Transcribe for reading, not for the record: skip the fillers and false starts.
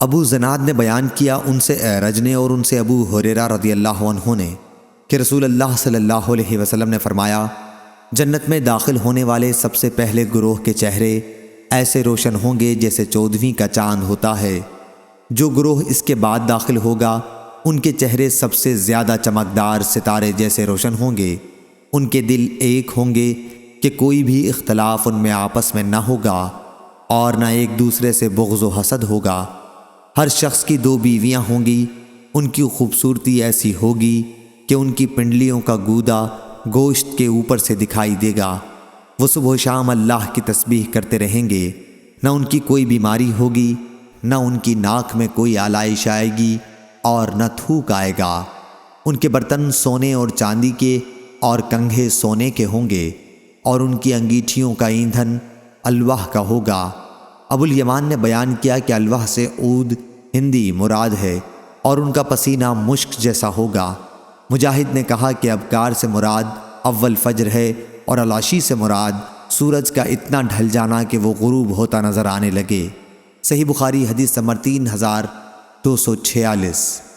ابو زناد نے بیان کیا ان سے اعرج نے اور ان سے ابو ہریرہ رضی اللہ عنہ نے کہ رسول اللہ صلی اللہ علیہ وسلم نے فرمایا، جنت میں داخل ہونے والے سب سے پہلے گروہ کے چہرے ایسے روشن ہوں گے جیسے 14ویں کا چاند ہوتا ہے۔ جو گروہ اس کے بعد داخل ہوگا ان کے چہرے سب سے زیادہ چمکدار ستارے جیسے روشن ہوں گے۔ ان کے دل ایک ہوں گے کہ کوئی بھی اختلاف ان میں آپس میں نہ ہوگا اور نہ ایک دوسرے سے بغض و حسد ہوگا۔ ہر شخص کی 2 بیویاں ہوں گی، ان کی خوبصورتی ایسی ہوگی کہ ان کی پنڈلیوں کا گودا گوشت کے اوپر سے دکھائی دے گا۔ وہ صبح و شام اللہ کی تسبیح کرتے رہیں گے، نہ ان کی کوئی بیماری ہوگی، نہ ان کی ناک میں کوئی آلائش آئے گی اور نہ تھوک آئے گا۔ ان کے برتن سونے اور چاندی کے اور کنگھے سونے کے ہوں گے، اور ان کی انگیٹھیوں کا ایندھن الواح کا ہوگا۔ ابو الیمان نے بیان کیا کہ الواح سے عود ہندی مراد ہے اور ان کا پسینہ مشک جیسا ہوگا۔ مجاہد نے کہا کہ ابکار سے مراد اول فجر ہے اور العشی سے مراد سورج کا اتنا ڈھل جانا کہ وہ غروب ہوتا نظر آنے لگے۔ صحیح بخاری حدیث نمبر 3246۔